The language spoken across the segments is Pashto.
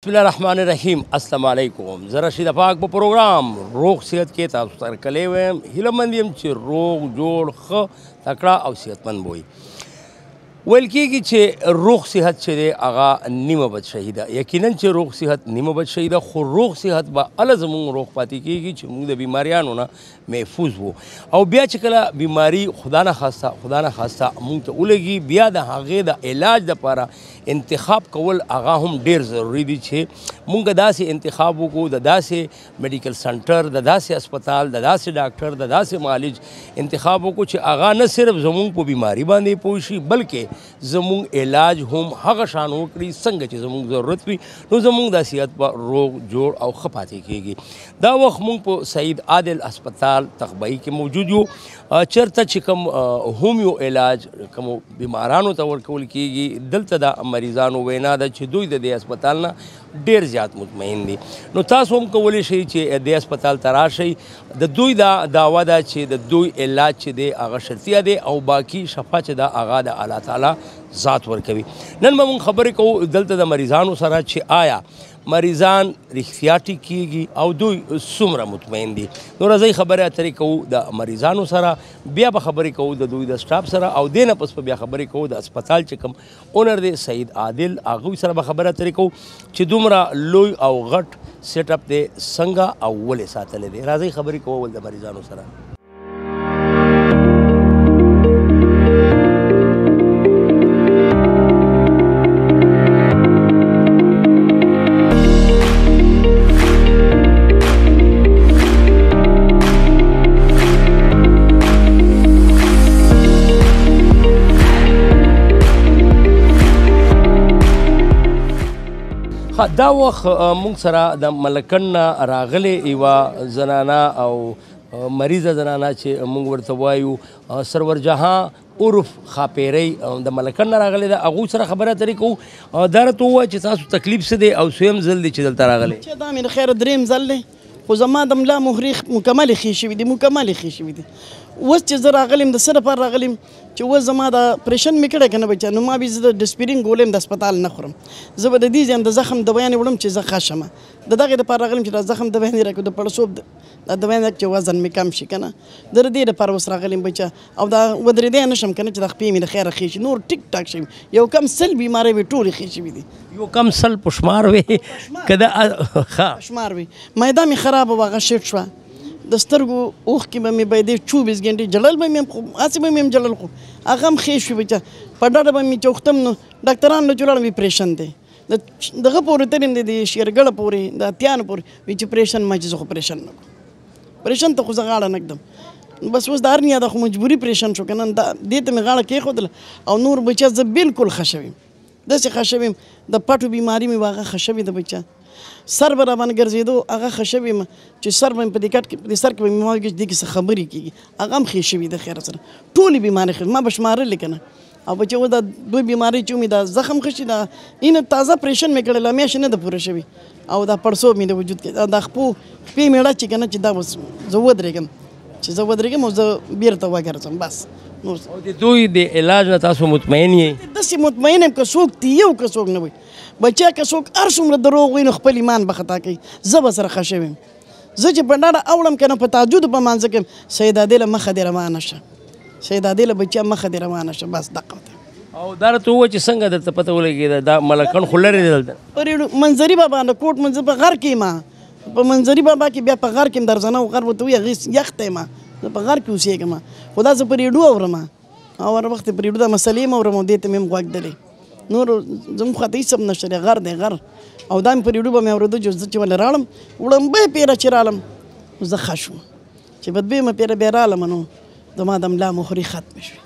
بسم الله الرحمن الرحیم. السلام علیکم. زه رشید پاک په پروګرام روغ صحت کې تاسو سره کلی ویم. هیله مند یم چې روغ جوړ ښه تکړه او صحتمند وي. ویل کېږي چې روغ صحت چې دی هغه نیمه بادشاهي ده. یقینا چې روغ صحت نیمه بادشاهي ده، خو روغ صحت به هله زموږ روغ پاتې کېږي چې موږ د بیماریانو نه محفوظ وو. او بیا چې کله بیماري خدا نه خواسته موږ ته ولګي، بیا د هغې د علاج دپاره انتخاب کول هغه هم ډیر ضروری دي چې مونږ داسې انتخاب وکړو، د داسې میډیکل سنټر، د داسې اسپتال، د داسې ډاکټر، د داسې معالج انتخاب وکړو چې هغه نه صرف زمونږ په بیماری باندې پوه شي، بلکې زمونږ علاج هم هغه شان وکړي څنګه چې زمونږ ضرورت وي، نو زمونږ د صحت به روغ جوړ او ښه پاتې کېږي. دا وخت مونږ په سعید عادل اسپتال تخبایی کې موجود یو، چېرته چې کوم هومیو علاج کوم بیمارانو ته ورکول کېږي. دلته د مریضانو وینا ده چې دوی د دې اسپتال نه ډېر زیات مطمئن دي. نو تاسو هم کولی شئ چې دې اسپتال ته راشئ. د دوی دا دعوه ده چې د دوی علاج چې دی هغه شرطیه دی او باقي شفا چې ده هغه د الله تعالی ذات ورکوي. نن به مونږ خبرې کوو دلته د مریضانو سره چې آیا مریضان رښتیا ټیک کېږي او دوی څومره مطمئن دي. نو راځئ خبرې اترې کوو د مریضانو سره، بیا به خبرې کوو د دوی د سټاف سره، او دې نه پس به بیا خبرې کوو د اسپتال چې کوم اونر دی سعید عادل، هغوی سره به خبرې اترې کوو چې دومره لوی او غټ سیټ اپ دی څنګه او ولې ساتلی دی. راځئ خبرې کوو د مریضانو سره. دا وخت موږ سره د ملکن نه راغلې یوه زنانه او مریضه زنانه چې موږ ورته وایو سرور جهان عرف خاپیری د ملکن نه راغلې ده. هغوی سره خبرې اترې کوو. دا راته ووایه چې تاسو تکلیف څه دی او څویم ځل دی چې دلته راغلی؟ چې دا مې خیر درېیم ځل دی، خو زما د ملا مهرې مکملې ښې شوي دي، مکملې ښې شوي دي. اوس چې زه راغلم د څه لپاره راغلم چې اوس زما د اپریشن مې کړی که نه بچه، نو ما به زه د ډسپرین ګولۍ د اسپتال نه خورم. زه به د دې ځای د زخم دوايانې وړم چې زه ښه شم. د دغې دپاره راغلم چې د زخم دوايانې راکړو، د پړسوب دا دوايانې راکړو چې وزن مې کم شي که نه. د دې دپاره اوس راغلم بچه، او دا ودرېدی نه شم که نه چې د خپې مې د خیره ښې شي. نور ټیک ټاک شوي، یو کم 100 بیمارۍ مې ټولې ښې شوي دي. یو کم 100 په شمار وې که د شمار وي. معده مې خرابه وه، هغه شیټ شوه. د سترګو اوښکې به مې بهېدې 24 ګنټې، جړل به مې هسې به مې جړل، خو هغه هم ښې شوي بچه. په ډډه به مې چې وختم نو ډاکټران له جوړاړم اپریشن دی، دغه پورې تلم دی، د شیرګړه پورې، د اتیانو پورې وي چې اپریشن ما چې زه خو اپریشن نه کړم. اپریشن ته خو زه غاړه نه ږدم. بس اوس د هرنیا ده خو مجبوري اپریشن شو که نه، دې ته مې غاړه کېښودله. او نور بچه زه بالکل ښه شوی یم، داسې ښه شوی یم. د پټو بیماري مې هغه ښه شوې ده بچه. سر به راباندې ګرځېدو، هغه ښه شوی یم چې سر به مې په دې کټ کې په دې سر کې به مې واګي چې دې کې څه خبرې کېږي، هغه هم ښې شوي ده خیر سره. ټولې بیمارۍ ښه ما به شمارلې که نه. او بچه اوس دا دوی بیمارۍ چې مې دا زخم ښه شي، دا اینه تازه اپریشن مې کړی، لا میاشتې نه ده پوره شوې. او دا پړسوب مې د وجود کې دا خپې مې ړچ که نه چې دا اوس زه ودرېږم، چې زه ودرېږم او زه بېرته وګرځم بس. او د دوی د علاج نه تاسو مطمئن یې؟ داسې مطمئن یم که څوک دی او که څوک نه وي. بچه که څوک هر څومره دروغ وایي نو خپل ایمان به خطا کوي. زه به سره ښه شوی یم. زه چې په ډډه اوړم که نه په تهجدو په مانځه کې یم، سید عادله مخه دې روانه شه، سید عادله بچه مخه دې روانه شه، بس دقه ته. او دا راته ووایه چې څنګه درته پته ولګېده دا ملکن خو لرې دی دلته؟ پر منظري بابا د کوټ منځ په غر کې یم، په منظري بابا کې بیا په غر کې م درځنه او غر ورته وایي هغې یخ ته یم، زه په غر کې اوسېږم. خو دا زه په ریډیو اورم او هر وخت په ریډیو دا مسلې م اورم او دې ته مې هم غوږ دلی. نور زموږ خواته هېڅ هم نشته دی، غر دی غر. او دا مې په ریډیو به مې اورېده چې زه چې ولې راړم وړمبۍ پیره چې رالم نو زه ښه شوم، چې بدبیمه پیره بیا رالم نو زما د ملا مهرې ختمې شوې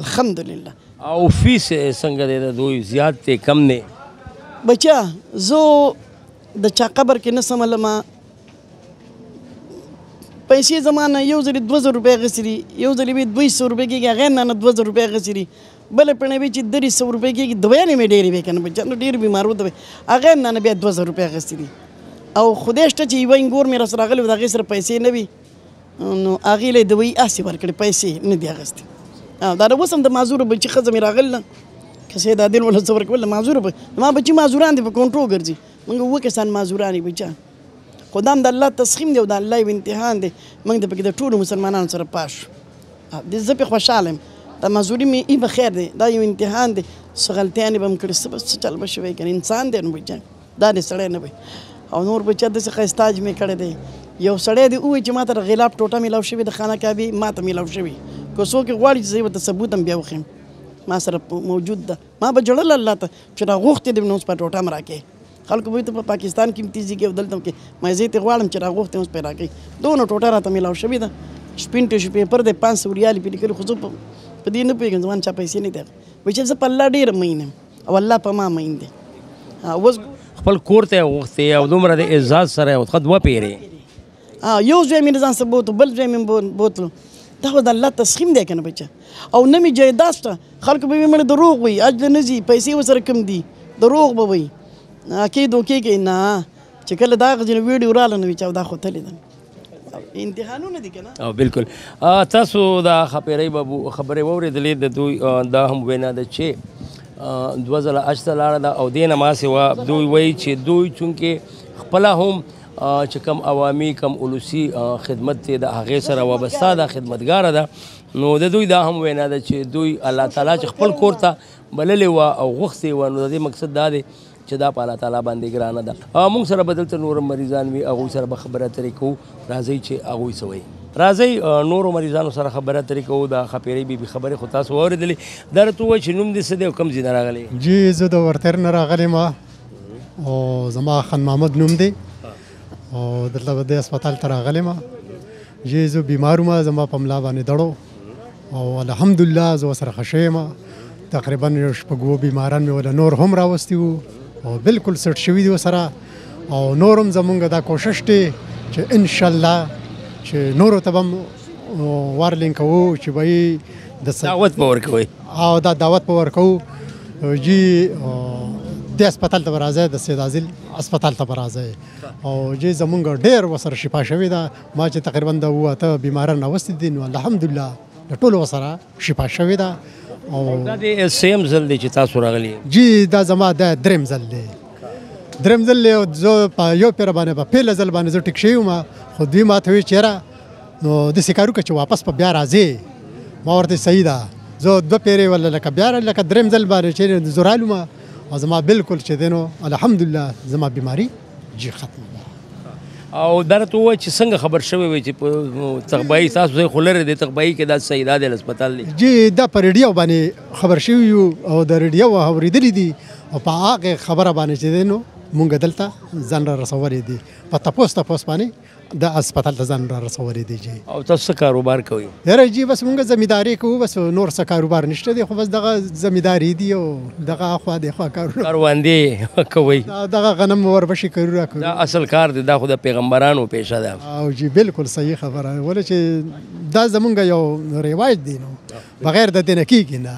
الحمدلله. او فیس څنګه دی د دوی، زیات دی کم دی؟ بچه زه د چا قبر کې نه سملم. پیسې زما نه یو ځلې 2000 روپۍ اخیستې دي، یو ځلې مې 200 روپۍ کېږي، هغې نه 2000 روپۍ اخیستې دي. بله پړنه وي چې 300 روپۍ کېږي، دوايانې مې ډېرې وې که نه بچه، نو ډېرې بیمارو دوی هغې نه بیا 2000 روپۍ اخیستې دي. او خدای شته چې یوه انګور مې راسره راغلی و، د هغې سره پیسې نه وي، نو هغې له یې دوایي هسې ورکړې، پیسې نه دي اخیستې. دا اوس هم د معذوره بچي ښځه مې راغله، که سید عادل ولا څه ورکول معذوره به ما بچي معذوران دي په کونټرو ګرځي، موږ اووه کسان معذوران یو بچا خو دا هم د الله تسخیم دی او د الله یو امتحان دی موږ د پکې د ټولو مسلمانانو سره پاش زه پې خوشحاله یم دا معذوري مې ای به خیر دی دا یو امتحان دی څه غلطیانې به م کړي څه به څه چل به شوی که انسان دی نو بچا دا دی سړی نه وي او نور بچا داسې ښایسته حج مې کړی دی یو سړی دی ووایي چې ما ته د غلاف ټوټه میلاو شوې د خانه کعبې ما ته میلاو شوي که څوک یې غواړي چې زه یې ورته ثبوت هم بیا وښیم ما سره موجود ده ما به جړل الله ته چې را غوښتې دې نو اوس په ټوټه م راکړې خلکو به ته په پاکستان کې امتیازي کې او دلته کې ما زه ترې غواړم چې را غوښتې اوس پرې راکړې دونه ټوټه راته میلاو شوې ده سپین ټیشو پیپر دی 500 ریالې پرې لیکلي خو زه په دې نه پوهېږم زما چا پیسې نه دی وایي چې زه په الله ډېره مین یم او الله په ما مین دی اوس خپل کور ته وغوښتې او دومره د اعزاز سره یې وخت وپېرې یو ځای مې ځان سره بوتلو بل ځای مې بوتلو دا خو د الله تسخیم دی که نه بچه او نه مې جایداد شته خلکو به مې مړه دروغ وایي اجله نه ځي پیسې ورسره کم دي دروغ به وایي کې دوکې کوي نه چې کله دا هغه ځینې ویډیو راغله نو وایي چې دا خو تلې ده امتحانونه دي که نه او بالکل تاسو دا خبرې واورېدلې د دوی دا هم وینا ده چې 2000 حج ته لاړه ده او دې نه ما سوا دوی وایي چې دوی چونکې خپله هم چې کم عوامي کم اولسي خدمت دی د هغې سره وابسته ده خدمتګاره ده نو د دوی دا هم وینا ده چې دوی الله تعالی چې خپل کور ته بللې وه او غوښتې وه نو د دې مقصد دا دی چې دا په الله تعالی باندې ګرانه ده موږ سره به دلته نور مریضان وي هغوی سره به خبره اترې کوو راځئ چې هغوی څه وایي راځئ نورو مریضانو سره خبره اترې کوو د خپیرې بیبي خبرې خو تاسو واورېدلې دا راته ووایه چې نوم دې څه دی او کوم ځای نه راغلی جی زه د ورتر نه راغلی ما او زما خان محمد نوم دی او دلته به دې هسپتال ته راغلی ما جی زه بیمار وم زما په ملا باندې دړو او الحمدلله زه ورسره ښه شوی یم تقریبا شپږ بیماران مې وله نور هم راوستي وو او بالکل سټ شوي دي ورسره او نور هم زمونږ دا کوشش دی چې انشاءالله چې نورو ته به هم وارلینګ کوو چې به یې دعوت به ورکوئ او دا دعوت به ورکوو جی دې هسپتال ته به راځئ د سید عازل هسپتال ته به راځئ او جی زمونږ ډېر ورسره شفا شوې ده ما چې تقریبا د 8 بیماران راوستي دي نو الحمدلله د ټولو ورسره شفا شوې ده او دا د سیم ځل دی چې تاسو راغلي جی دا زما د درېم ځل دی درېم ځل دی زه په یو پیر باندې په پیله ځل باندې زه ټیک شوی وم خو دوی ما ته وایي چې یاره نو داسې کار وکړه چې واپس په بیا راځې ما ورته صحیح ده زه 2 پیرې ولا لکه بیا لکه درېم ځل باندې چې زه رالم او زما بالکل چې دی نو الحمدلله زما بیماري جی ختمه ده او دا راته ووایه چې څنګه خبر شوی وی چې په تغبایي تاسو ځای خو لرې دی تغبایي کې دا سیدا دی هسپتال دی جی دا په ریډیو باندې خبر شوي یو او د ریډیو اورېدلي دي او په هغې خبره باندې چې دی نو مونږ دلته ځان را رسولې دي په تپوس باندې د هسپتال ته ځان را رسولې دي جی او تاسو څه کاروبار کوئ یاره جی بس مونږ زمینداري کوو بس نور څه کاروبار نشته دی خو بس دغه زمینداري دي او دغه اخوا دېخوا کاروندې کوئ دغه غنم وربشي کارونه کوو دا اصل کار دی دا خو د پیغمبرانو پیشه ده او جی بالکل صحیح خبره ولې چې دا زمونږ یو رواج دی نو بغیر د دې نه کېږي نه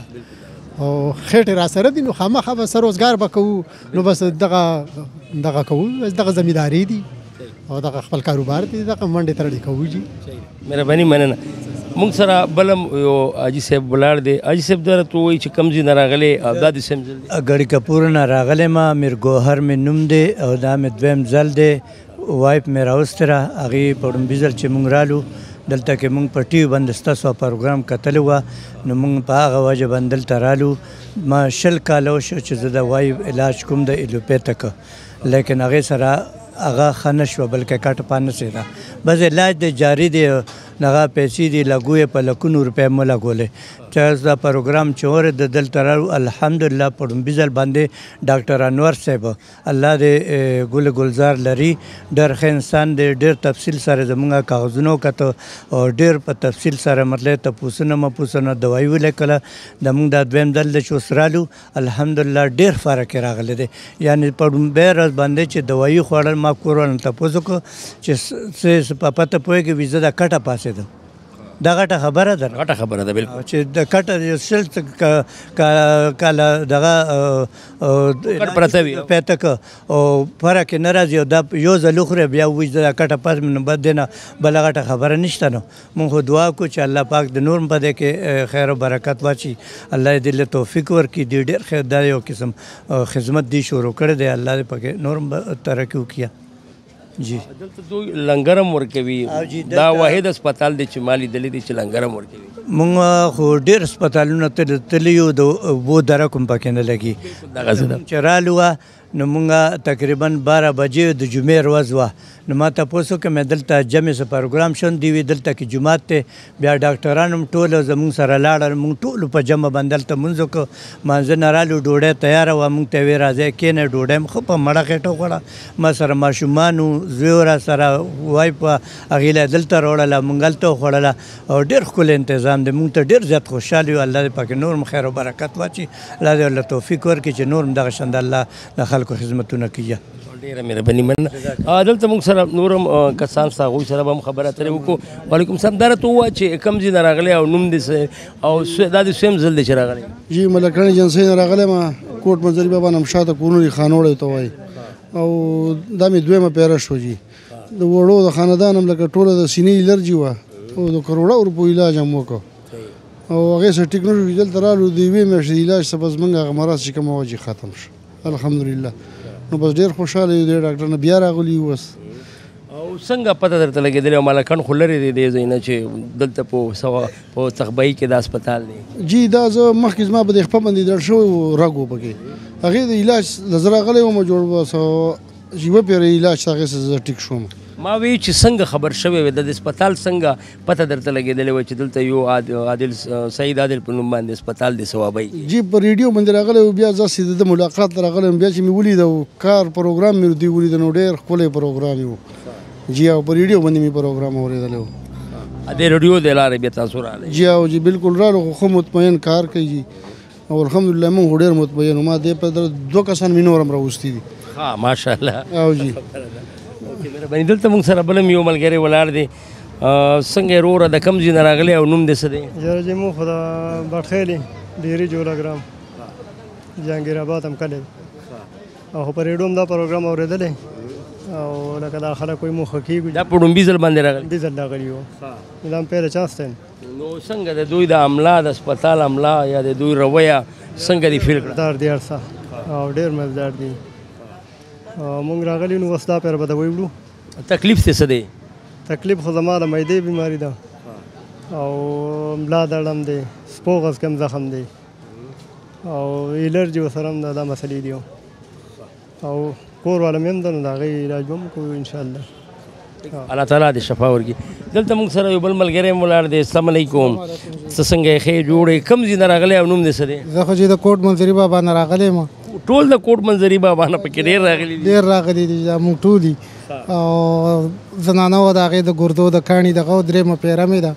او خېټې را سره دي نو خامخا به سر روزګار به کوو نو بس دغه کوو بس دغه زمینداري دي او دغه خپل کاروبار دی دغه منډې ترړې کوو جی مهرباني مننه موږ سره بل یو حاجي صاحب ولاړ دی حاجي صاحب دا راته ووایي چې کوم ځای نه راغلی او دا د سیم ځل دی ګړی کپور نه راغلی ما میر ګوهر مې نوم دی او دا مې دویم ځل دی وایپ مې راوستی را هغې په ړومبي ځل چې موږ رالو دلته کې موږ په ټي وي باندې ستاسو پروګرام کتلی وه نو موږ په هغه وجه باندې دلته رالو ما 20 کاله وشو چې زه د وایو علاج کوم د ایلوپیتک لیکن هغې سره هغه ښه نه شوه بلکې کټ پانسې ده بس علاج دی جاري دی هغه پیسې دي لګو یې په لکونو روپۍ مو لګولې چې دا پروګرام چې ورېده دلته راړو الحمدلله په ړومبي ځل باندې ډاکټر انور صاحب الله دې ګل ګلزار لري ډېر ښه انسان دی ډېر تفصیل سره زموږ کاغذونه وکته او ډېر په تفصیل سره مطلب تپوسونه مپوسونه دوایي ولیکله زموږ دا دویم ځل دی چې اوس رالو الحمدلله ډېر فرق یې راغلی دی یعنې په ړومبۍ ورځ باندې چې دوایي خوړل ما کور ولن تپوس وکړو چې په پته پوهېږي وي زه دا کټه پاسېدم دا غټه خبره ده غټه خبره ده بالکل چې د کټه شل کاله دغه کټ پرته وي پیتک او فرق نه راځي او دا یو ځل وخوره بیا وایي دا کټه پس من بد دی نه بله غټه خبره نشته نو مونږ خو دعا کوو چې الله پاک د نور په دې کې خیر او برکت واچي الله دې له توفیق ورکړي دې ډېر خیر دا یو قسم خدمت دی شروع کړی دی الله دې پکې نور ترقي وکړي جی دلته دوی لنګرم ورکوي دا واحد هسپتال دی چې ما لیدلی دی چې لنګرم ورکوي مونږ خو ډېر هسپتالونه تللي یو د اوبو دره کوم پکې نه لګي چې رالو نو مونږ تقریبا 12 بجې د جمعې ورځ وه نو ما تپوس وکړم دلته جمع څه پروګرام شوندی وي دلته کې جومات دی بیا ډاکټران هم ټول زمونږ سره لاړل مونږ ټولو په جمع باندې دلته مونځ وکړو مانځه نه رالو ډوډۍ تیاره وه مونږ ته ویې راځئ کښېنئ ډوډۍ هم ښه په مړه خېټه وخوړه ما سره ماشومان وو زوی را سره وایف وه هغې له دلته راوړله مونږ هلته وخوړله او ډېر ښکلی انتظام دی مونږ ته ډېر زیات خوشحال یو الله دې پکې نور هم خیر او برکت واچي الله دې ورله توفیق ورکړي چې نور هم دغه شان د الله د خلکو خدمتونه کوي ډېره مهرباني مننه دلته موږ سره نور هم کسان سته هغوی سره به هم خبره اترې وکړو وعلیکم السلام دا راته ووایه چې کوم ځای نه راغلی او نوم دې او دا دې دویم ځل دی چې راغلی جی ملکړن ایجنسۍ نه راغلی ما کوټ منظري بابا نمشاته کورنوري خانوړی ته وایي او دا مې دویمه پیره شوه جی د وړو د خاندان هم لکه ټوله د سینې الرجي وه او د کروڑه روپو علاج هم وکړو او هغې سره ټیک نه شو چې دلته رالو د یوې میاشتې علاج څه بس موږ هغه مرض چې کومه وه چې ختم شو الحمدلله نو بس ډېر خوشحاله یو دی ډاکټر نه بیا راغلي یو بس او څنګه پته درته لګېدلې او مالکان خو لرې دی دې ځای نه چې دلته په تخبایي کې دا هسپتال دی جی دا زه مخکې زما په دې خپه باندې درد شوی و رګ و پکې هغې د علاج له زه راغلی وم جوړ بس یوه پیره علاج هغې سره زه ټیک شوم ما وی چې څنګه خبر شوی وي د هسپتال څنګه پته درته لګېدلې وه چې دلته یو عادل سعید عادل په نوم باندې هسپتال دی ثوابی جی په ریډیو باندې راغلی و بیا زه سیده د ملاقات ته راغلی وم بیا چې مې ولیده کار پروګرام مې دوی ولیده نو ډېر ښکلی پروګرام و جی او په ریډیو باندې مې پروګرام اورېدلی و دې ریډیو د لارې بیا تاسو راغلی جی او جی بالکل رالو خو ښه مطمئن کار کوي جی او الحمدلله موږ خو ډېر مطمئن وو ما دې په 2 کسان مې نور هم راوستي دي ها ماشاءالله او جی مهرباني دلته موږ سره بل هم یو ملګری ولاړ دی څنګه یې وروره د کوم ځای نه راغلی او نوم دې څه دی یاره جی موږ خو د بټخیلې ډیري جولاګرام جهانګیر آباد هم کلی او په ریډیو هم دا پروګرام اورېدلی او لکه دا خلک وایي موږ ښه کېږو دا په ډومبي ځل باندې راغلی ډي ځل راغلي وو دا هم پیله چانس دی نو څنګه د دوی د عمله د هسپتال عمله یا د دوی رویه څنګه دې فیل کړه مزدار دی ارسه او ډېر مزدار دي مونږ راغلي نو اوس دا پیر به دوی وړو تکلیف څه څه دی تکلیف خو زما د معدې بیماري ده او ملا درد هم دی سپوغز کې هم زخم دی او الرجي ورسره هم دا مسلې دي او کور والا مې هم ده نو د هغې علاج به هم کوو انشاءالله الله تعالی دې شفا ورکړي دلته موږ سره یو بل ملګری هم ولاړ دی السلام علیکم څه څنګه یې ښې جوړې کوم ځای نه راغلی او نوم دې څه دی زه خو چې د کوټ منظري بابا نه راغلی یم ټول د کوټ منظري بابا نه پکې ډېر راغلي دي ډېر راغلي دي دا موږ ټول دي او زنانه وه د هغې د ګردو د کاڼي دغه درېیمه پیره مې ده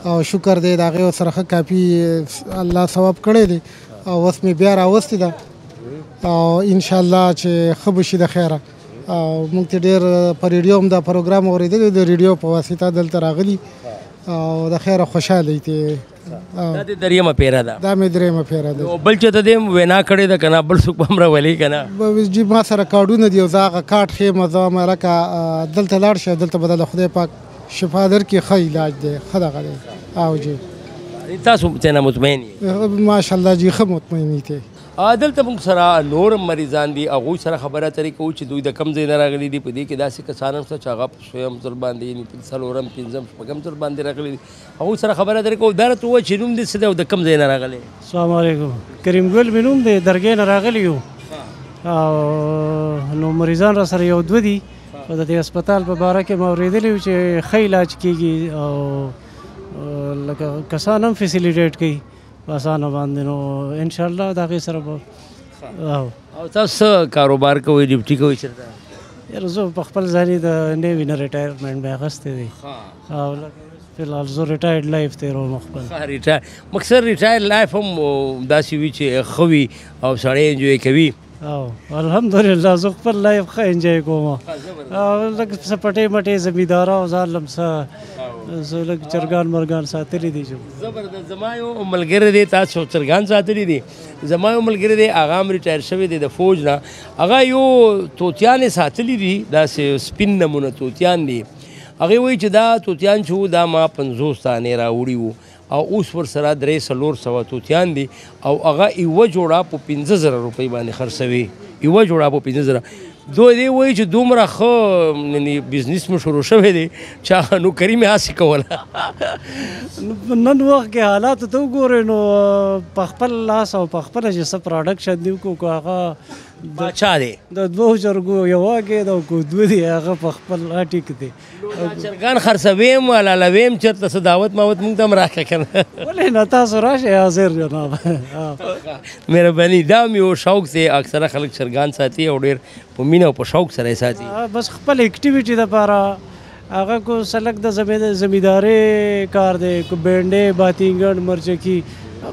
او شکر دی د هغې ورسره ښه کافي الله ثواب کړی دی او اوس مې بیا راوستې ده او انشاءالله چې ښه به شي د خیره او موږ ته ډېر په ریډیو هم دا پروګرام اورېدلی د ریډیو په واسطه دلته راغلي او د خیره خوشحاله دي دا د دریمه پیره ده دا مې درېیمه پیره ده بل چاته دې وینا کړې ده که نه بل څوک به هم راولي که نه جی ما سره کارډونه دي او زه هغه کارډ ښیم زه مرکه دلته لاړ شه دلته به د خدای پاک شفا درکړي ښه علاج دی ښه دغه دی او جی تاسو څنګه مطمئن یې ماشاءالله جی ښه مطمئن دي دلته موږ سره نور مریضان دي هغوی سره خبره اترې کوو چې دوی د کم ځای نه راغلي دي په دې کې داسې کسان هم شته چې هغه په 2م ځل باندې یعنې 4م 5م 6م ځل باندې راغلي دي هغوی سره خبره اترې کوو دا راته ووایه چې نوم دې څه دی او د کم ځای نه راغلی السلام علیکم کریم ګل مې نوم دی درګۍ نه راغلی یو او نو مریضان را سره یو دوه دي او د دې هسپتال په باره کې مې اورېدلی و چې ښه علاج کېږي او لکه کسان هم فیسیلیټیټ کوي په اسانه باندې نو انشاءالله د هغې سره به او تاسو څه کاروبار کوئ ډیوټي کوئ چېرته یاره زه په خپل ځاني د نیوي نه ریټایرمنټ مې اخیستی دی او فلحال زه ریټایرډ لایف تېروم خپل مقصد ریټایر لایف هم داسې وي چې ښه وي او سړی انجوی کوي او الحمدلله زه خپل لایف ښه انجوی کوم او لږ څه پټې مټې زمینداره او ځان لم څه زه لږ چرګان مرغان ساتلي دي چې زبردست. زما یو ملګری دی، تاسو چرګان ساتلي دي. زما یو ملګری دی، هغه هم ریټایر شوی دی د فوج نه. هغه یو طوطیان یې ساتلي دي، داسې سپین نمونه طوطیان دي. هغې وایي چې دا طوطیان چې وو دا ما 50 دانې راوړي وو او اوس ورسره 300-400 طوطیان دي او هغه یوه جوړه په 15,000 روپۍ باندې خرڅوي. یوه جوړه په 15,000. دوی دی وایي چې دومره ښه بزنس مو شروع شوی دی چې هغه نوکري مې هسې کوله. نن وخت کې حالاتو ته وګورئ نو په خپل لاس او په خپله چې څه پراډکشن دی وکړو، هغه باچا دی د 2 چرګو یوه کې د کو 2 دی، هغه په خپل ټیک دی. چرګان خرڅویم حلالویم، چېرته څه دعوت ماوت موږ ته هم راکړه که نه. ولې نه، تاسو راشئ حاضر جناب. مهرباني. دا مې یو شوق دی، اکثره خلک چرګان ساتي او ډېر په مینه او په شوق سره یې ساتي. بس خپل اکټیویټي دپاره هغه کو سلک د زمیندارۍ کار دی، کو بینډې باتینګن مرچکي،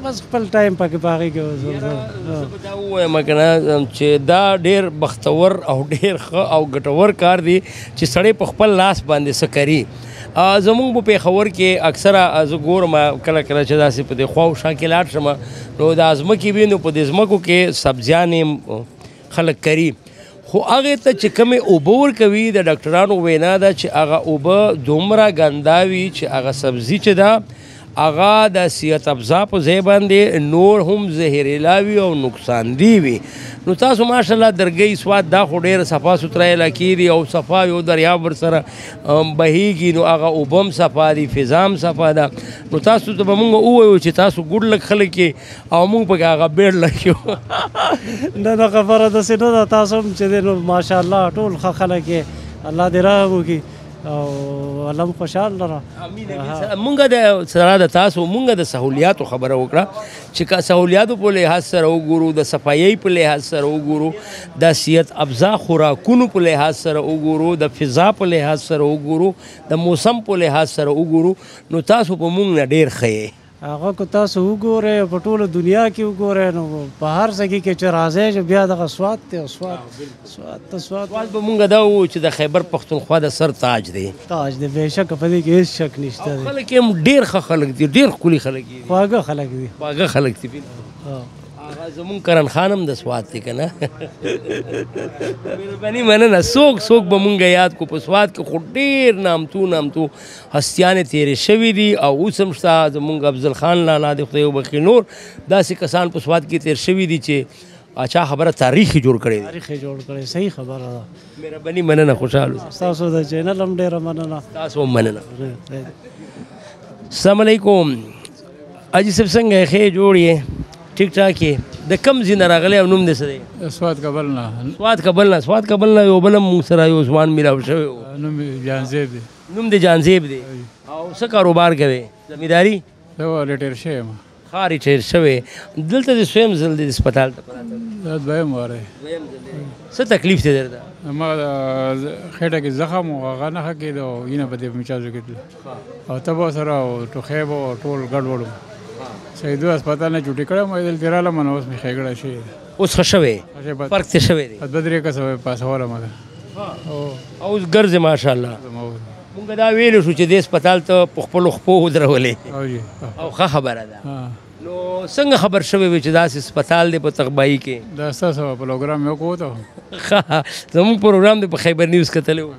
بس خپل ټایم پکې په هغې کې. دا ووایم که نه چې دا ډېر بختور او ډېر ښه او ګټور کار دی چې سړی په خپل لاس باندې څه کوي. زمونږ په پېښور کې اکثره زه ګورم کله کله چې داسې په دې خوا او شا کې لاړ شم نو دا ځمکې وي، نو په دې ځمکو کې سبزیان یې خلک کري، خو هغې ته چې کومې اوبه ورکوي د ډاکټرانو وینا ده چې هغه اوبه دومره ګنده وي چې هغه سبزي چې ده هغه د صحت افزا په ځای باندې نور هم زهریلا وي او نقصان دی وي. نو تاسو ماشاءالله درګۍ سواد دا خو ډېر صفا سوتره علاقې دي او صفا یو دریاب ورسره بهیږي، نو هغه اوبه هم صفا دي، فضا هم صفا ده. نو تاسو ته به مونږ ووایو چې تاسو ګوډ لږ خلک یې او مونږ پکې هغه بیډ لږ یو. نه خبره داسې نه ده، تاسو هم چې دی نو ماشاءالله ټول ښه خلک یې، الله دې رحم وکړي او الله مو خوشحال لره. مونږ د سره د تاسو مونږ د سهولیاتو خبره وکړه چې که سهولیاتو په لحاظ سره وګورو، د صفایۍ په لحاظ سره وګورو، د صحت افزا خوراکونو په لحاظ سره وګورو، د فضا په لحاظ سره وګورو، د موسم په لحاظ سره وګورو، نو تاسو په مونږ نه ډېر ښه یې. هغه که تاسو وګورئ په ټوله دنیا کې وګورئ نو په هر ځای کې چې راځئ چې بیا دغه سواد دی او سواد به مونږ دا ووایو چې د خیبر پښتونخوا د سر تاج دی. تاج دی بېشکه، په دې کې هېڅ شک نشته دی. خلک یې هم ډېر ښه خلک دي، ډېر ښکلي خلک دي، خواږه خلک دي، خواږه خلک دي. هغه زمونږ کرن خان هم د سواد دی که نه. مهرباني مننه. څوک به مونږ یاد کو په سواد کې، خو ډېر نامتو هستیانې تېرې شوي دي او اوس هم شته. زمونږ افضل خان لالا د خدای وبخښي، نور داسې کسان په سواد کې تېر شوي دي چې اچھا خبره تاریخ یې جوړ کړی دی. تاریخ یې جوړ کړی، صحیح خبره ده. مهرباني مننه، خوشحال اوسئ. ستاسو د چینل هم ډېره مننه. تاسو هم مننه. السلام علیکم. حاجي صاحب څنګه یې؟ ښې جوړ یې؟ ټیک ټاک یې؟ د کوم ځای نه راغلی او نوم دې څه دی؟ سواد کابل نه. سواد کابل نه یو بل هم موږ سره یو ځوان میلاو شوی و، نوم یې جانزیب دی. نوم دې جانزیب دی. او څه کاروبار کوې؟ زمینداري؟ زه ریټایر شوی یم. ښه ریټایر شوی. دلته دې سویم ځل دی هسپتال ته پراته؟ دا دویم واری. څه تکلیف دی درته؟ ما خېټه کې زخم و، هغه نښه کېده او وینه په دې مچازو کېدله او تبه سره او ټوخی به و، ټول ګډوډ و. سیدو هسپتال نه چوټي کړم، دلته رالم نو اوس مې ښېګړه شوې ده. اوس ښه شوی؟ فرق ترې شوی دی؟ 2-3 کسه پاسولم ده. اوس ګرځې ماشاءالله. مونږ دا ویلو شو چې دې هسپتال ته په خپلو خپو ودرولې او ښه خبره ده. نو څنګه خبر شوی وي چې داسې هسپتال دی په تغبایي کې؟ دا ستاسو پروګرام یې وکړو ته. ښه، زموږ پروګرام دی په خیبر نیوز کتلی و،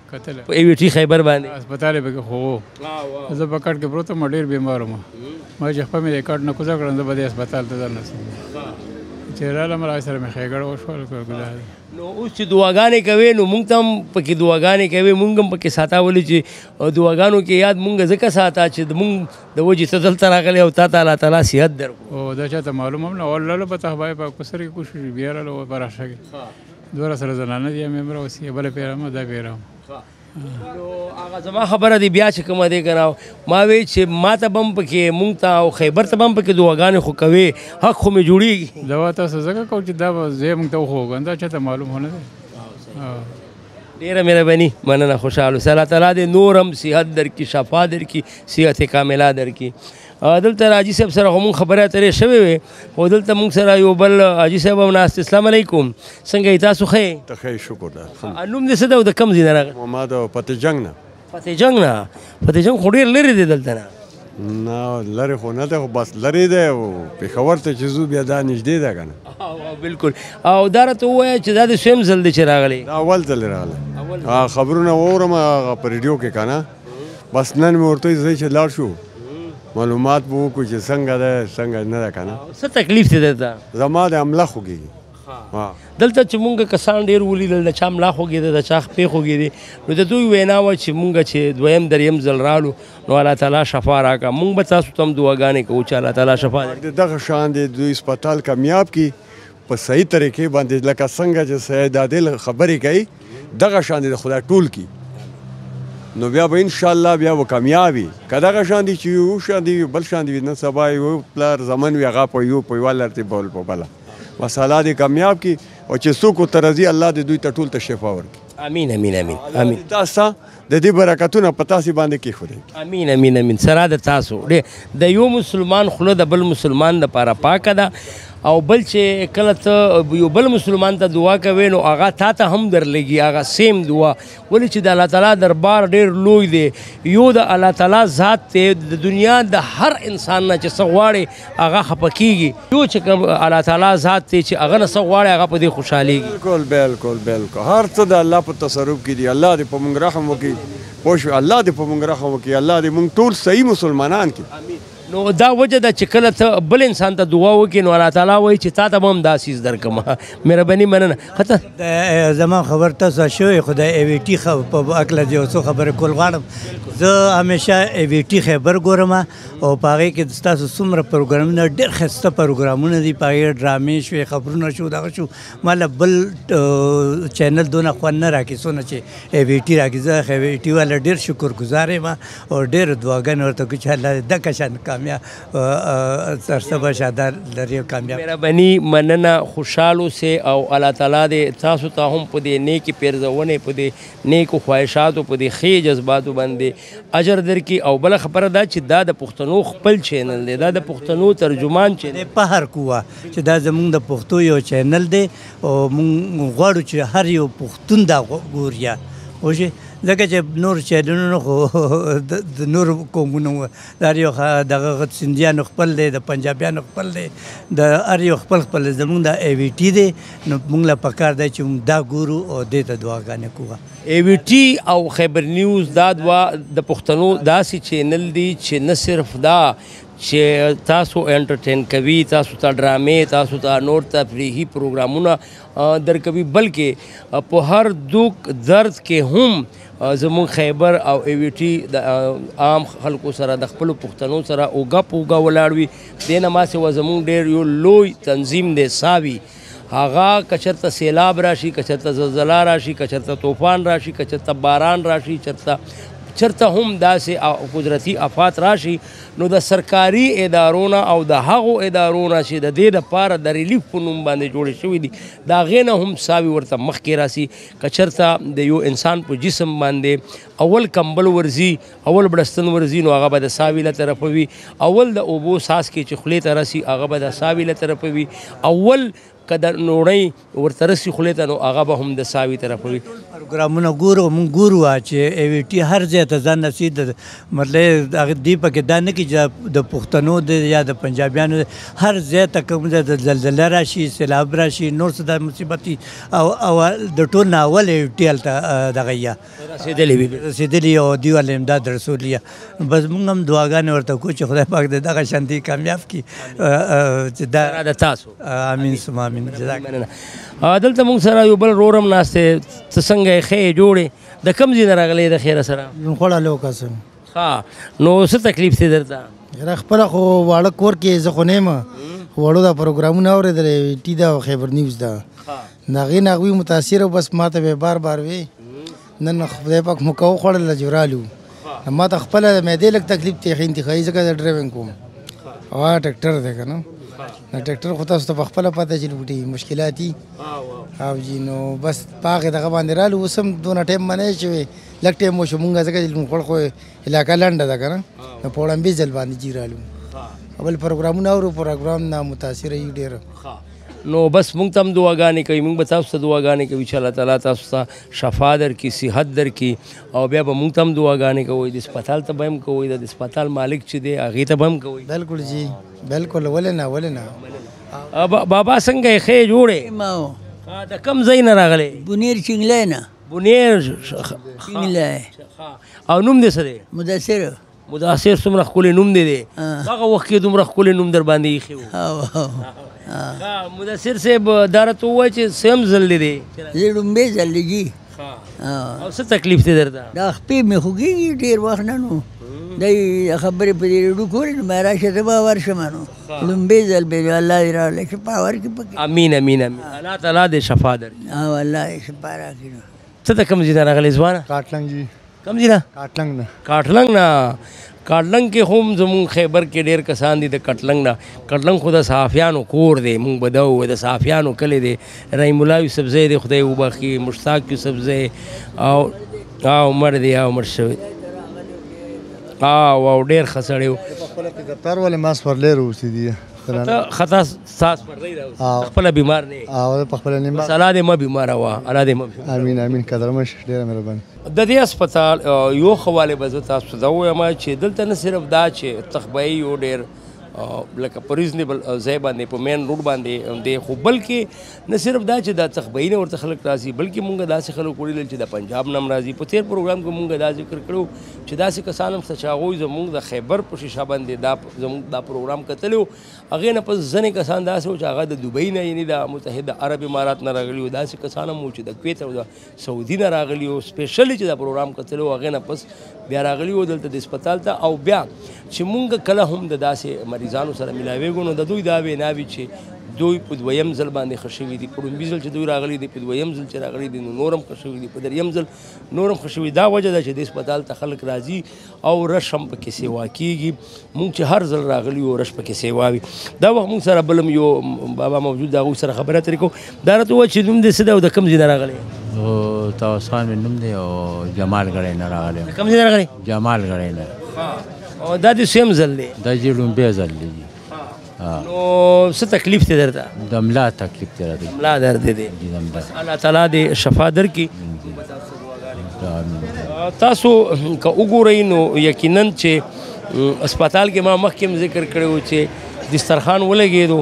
په AVT خیبر باندې. هسپتال یې پکې خو و. زه په کټ کې پروت وم، ډېر بیمار وم. ما چې خپل مې د کټ نه کوزه کړم، زه به دې هسپتال ته درنستم. چې رالم را سره مې ښېګړه وشول. نو اوس چې دعاګانې کوې نو مونږ ته هم پکې دعاګانې کوې، مونږ هم پکې ساته، ولې چې دعاګانو کې یاد مونږ ځکه ساته چې مونږ د وجې ته دلته راغلی او تا ته الله تعالی صحت درکړو. او دا چاته معلوم هم نه و. لاله په خدای پاک په سر کې کوشش بیا راله په راشه کې دوه سره زنانه دي، مې مره اوسې بله پیرم دا پیرم. نو هغه زما خبره دی بیا چې کومه دی که نه، ما وی چې ما ته به هم پکې مونږ ته او خیبر ته به هم پکې دعاګانې خو کوې، حق خو مې جوړېږي. دوا تاسو ځکه کوو چې دا به ځای مونږ ته وښوګم، دا چاته معلوم هو نه دی. ډېره مهرباني، مننه، خوشحال اوسئ. الله تعالی دې نور هم صحت درکړي، شفا درکړي، صحت کامله درکړي. دلته حاجي صاحب سره خو مونږ خبرې اترې شوې وې، خو دلته مونږ سره یو بل حاجي صاحب هم ناست. السلام علیکم، څنګه یې؟ تاسو ښه یې؟ ته ښه یې، شکر ده. نوم دې څه ده او د کوم ځای نه راغلی؟ ما د پته جنګ نه. فتح جنگ نه فتح جنگ خو ډېر لرې دی دلته نه نه لرې خو نه دی خو بس لرې دی او پېښور ته چې ځو بیا دا نږدې ده که نه بالکل او دا راته ووایه چې دا د دویم ځل دی چې راغلی دا اول ځل راغلی خبرونه واورم هغه په ریډیو کې که نه بس نن مې ورته ویل چې لاړ شو معلومات به وکړو چې څنګه ده څنګه نه ده که نه څه تکلیف دی درته زما د حمله خوږېږي دلته چې مونږ کسان ډېر ولیدل د چا ملا خوږېده د چا خپې خوږېدې نو د دوی وینا وه چې مونږ چې دویم دریم ځل رالو نو الله تعالی شفا راکړه مونږ به تاسو ته هم دعاګانې کوو چې الله تعالی شفا درکړي دغه شان دی دوی هسپتال کامیاب کړي په صحیح طریقې باندې لکه څنګه چې سید عادل خبرې کوي دغه شان دی د خدای ټول کړي نو بیا به انشاءالله بیا به کامیاب وي که دغه شان دي چې یو شان دي بل شان دي نن سبا یو پلار زمن وي هغه په یوه لار دی بل په بله بس الله دې کامیاب کړي او چې څوک ورته راځي الله دې دوی ته ټول ته شفا ورکړي امین امین امین امین دا ستا د دې برکتونه په تاسې باندې کېښودی امین امین امین سره د تاسو د یو مسلمان خوله د بل مسلمان دپاره پاکه ده او بل چې کله ته یو بل مسلمان ته دعا کوې نو هغه تا ته هم درلګي هغه سیم دعا ولې چې د الله تعالی دربار ډېر لوی دی یو د الله تعالی ذات دی د دنیا د هر انسان نه چې څه غواړي هغه خفه کېږي یو چې کوم الله تعالی ذات دی چې هغه نه څه غواړي هغه په دې خوشحالېږي بالکل بالکل بالکل هر څه د الله په تصرف کې دي الله دې په موږ رحم وکړي پوه شوې الله دې په موږ رحم وکړي الله دې موږ ټول صحیح مسلمانان کړي نو دا وجه ده چې کله ته بل انسان ته دعا وکړي نو الله تعالی وایي چې تا ته به هم دا څیز درکړم مهرباني مننه ښه زما خبر تاسو شوی خو د ای وی ټي په هکله یو څو خبرې کول غواړم زه همیشه ای وی ټي خبر ګورم او په هغې کې ستاسو څومره پروګرامونه ډېر ښایسته پروګرامونه دي په هغې ډرامې شوې خبرونه شو دغه شو ما له بل چینل دونه خوند نه راکړي څونه چې ای وی ټي راکړي زه ای وی ټي والا ډېر شکرګزار یم او ډېر دعاګانې ورته کوي چې الله دې دغه شان کامیاب سرسبه شادار لري کامیاب مهرباني مننه خوشحال اوسئ او الله تعالی دې تاسو ته هم په دې نیکې پیرزونې په دې نیکو خواهشاتو په دې ښې جذباتو باندې اجر درکړي او بله خبره دا چې دا د پښتنو خپل چینل دی دا د پښتنو ترجمان چینل فخر کوه چې دا زمونږ د پښتو یو چینل دی او موږ غواړو چې هر یو پښتون دا ګوري وشي ځکه چې نور چینلونه خو د نورو قومونو د هر یو دغه سندیانو خپل دی د پنجابیانو خپل دی د هر یو خپل خپل زمونږ د ای وی ټي دی نو موږ له پکار دی چې موږ دا ګورو او دې ته دعاګانې کوو ای وی ټي او خیبر نیوز دا دوه د پښتنو داسې چینل دي چې نه صرف دا چې تاسو انټرټین کوي تاسو ته ډرامې تاسو ته نور تفریحي پروګرامونه درکوي بلکې په هر دوک درد کې هم زموږ خیبر او ای وی ټي د عام خلکو سره د خپلو پښتنو سره اوږه په اوږه ولاړ وي دې نه ما سوا زموږ ډېر یو لوی تنظیم دی ساوي هغه که چېرته سیلاب راشي که چېرته زلزله راشي که چېرته طوفان راشي که چېرته باران راشي چېرته هم داسې قدرتي آفات راشي نو د سرکاري ادارونه او د هغو ادارونه چې د دې دپاره د ریلیف په نوم باندې جوړې شوي دي د هغې نه هم ساوي ورته مخکې راسي که چېرته د یو انسان په جسم باندې اول کمبل ورځي اول بړستن ورځي نو هغه به د ساوي له طرفه وي اول د اوبو څاڅکې چې خولې ته رسي هغه به د ساوي له طرفه وي اول که د نوړۍ ورته رسي خولې ته نو هغه به هم د ساوي طرفه وي پروګرامونه ګورو موږ ګورو چې ای وی ټي هر ځای ته ځان رسي مطلب هغه دې پکې دا نه کړي چې د پښتنو یا د پنجابیانو هر ځای ته کوم ځای د زلزله راشي سیلاب راشي نور څه د مصیبتي او د ټول نه اول ای وی ټي هلته دغه یا رسېدلي او دوی ول امداد رسولي بس موږ هم دعاګانې ورته کوو چې خدای پاک دې دغه شانتي کامیاب کړي چې دا د تاسو امین ثم امین دلته موږ سره یو بل رورم ناست دی ته څنګه یې ښه جوړې د کوم ځای نه راغلی د خیره سره خوړه لوکاسم ښه نو څه تکلیف دی درته یاره خپله خو واړه کور کې زه خو نه یم وړو دا پروګرامونه اورېدلی ټي دا او خیبر نیوز دا د هغې نه هغوی متاثره بس ما ته به بار بار وی نن خدای پاک موقع وخوړله چې ورالو ما ته خپله د معدې لږ تکلیف دی ښه انتخابي ځکه زه ډرایوینګ کوم او ټریکټر دی که نه ټریکټر خو تاسو ته په خپله پته چې لوټي مشکلات دي او جي نو بس په هغې دغه باندې رالو اوس هم دونه ټایم به نه شوی لږ ټایم وشو مونږ ځکه چې لومخوړ خو علاقه لنډه ده که نه نو په وړاندې ځل باندې جي رالو بل پروګرامونه اورو پروګرام نه متاثره یو ډېر نو بس مونږ ته هم دعاګانې کوي مونږ به تاسو ته دعاګانې کوي چې الله تعالی تاسو ته شفا درکړي صحت درکړي او بیا به مونږ ته هم دعاګانې کوئ د هسپتال ته به هم کوئ د هسپتال مالک چې دی هغې ته به هم کوئ بالکل جی بالکل ولې نه بابا څنګه یې ښې جوړې د کوم ځای نه راغلی بونیر چنګلی نه بونیر چنګلی او نوم دې څه دی مدثر څومره ښکلی نوم دی دی هغه وخت کې دومره ښکلی نوم در باندې ایښی و مدثر صاحب دا راته ووایه چې سیم ځل دی دی زه ړومبی ځل دی جي او څه تکلیف دی درته دا خپې مې خوږېږي ډېر وخت نه نو دی خبرې په دې ریډو کولې نو ما راشه ته به ورشم نو ړومبی ځل به الله دې راوړلی شفا ورکړي پکې امین امین امین الله تعالی دې شفا درکړي او الله دې شفا راکړي نو ته د کوم ځای نه راغلی ځوانه کاټلنګ جی کوم ځای نه کاټلنګ نه کاټلنګ کې هم زمونږ خیبر کې ډېر کسان دي د کټلنګ نه کټلنګ خو د صحافیانو کور دی مونږ به دا ووایو د صحافیانو کلی دی رحیم الله یوسفزی دی خدای وبخي مشتاق یوسفزی او مړ دی او مړ شوی او ډېر ښه سړی و دفتر ولې ما سپرلی راوستي دي خطا ستا سپرلی راوستي خپله بیمار نه یې په خپله نه بس الله دې مه بیماره وه الله دې مه امین امین قدرمش ډېره مهرباني د دې هسپتال یو حوالې به زه تاسو ته دا ووایم چې دلته نه صرف دا چې تخبهیي یو ډېر لکه په ریزنیبل ځای باندې په مین روډ باندې دی خو بلکې نه صرف دا چې دا تخبهیي نه ورته خلک راځي بلکې مونږ داسې خلک ولیدل چې د پنجاب نه هم راځي په تېر پروګرام کې مونږ دا ذکر کړو چې داسې کسان هم شته چې هغوی زموږ د خیبر په شیشه باندې زموږ دا پروګرام کتلی و هغې نه پس ځینې کسان داسې وو چې هغه د دوبۍ نه یعنې د متحده عرب امارات نه راغلي وو داسې کسان هم وو چې د کویت او د سعودي نه راغلي وو سپیشلي چې دا پروګرام کتلی و هغې نه پس بیا راغلي وو دلته د هسپتال ته او بیا چې مونږ کله هم د داسې مریضانو سره ملاویږو نو د دوی دا ویناوي چې دوی په دویم ځل باندې ښه شوي دي په لومبي ځل چې دوی راغلي دي په دویم ځل چې راغلي دي نو نور هم ښه شوي دي په دریم ځل نور هم ښه شوي دا وجه ده چې د هسپتال ته خلک راځي او رش هم پکې سیوا کېږي مونږ چې هر ځل راغلي یو رش پکې سیوا وي دا وخت مونږ سره بل هم یو بابا موجود د هغوی سره خبرې اترې کوو دا راته ووایه چې نوم دې څه دی او د کوم ځای نه راغلی طاووس خان مې نوم دی او جمال ګړی نه راغلی د کوم ځای نه راغلی جمال ګړی نه او دا دې سیم ځل دی دا چې لومبی ځل دی نو څه تکلیف دی درته د ملا تکلیف دی راته ملا درد دی الله تعالی دې شفا درکړي تاسو که وګورئ نو یقینا چې هسپتال کې ما مخکې هم ذکر کړی و چې دسترخوان ولګېدو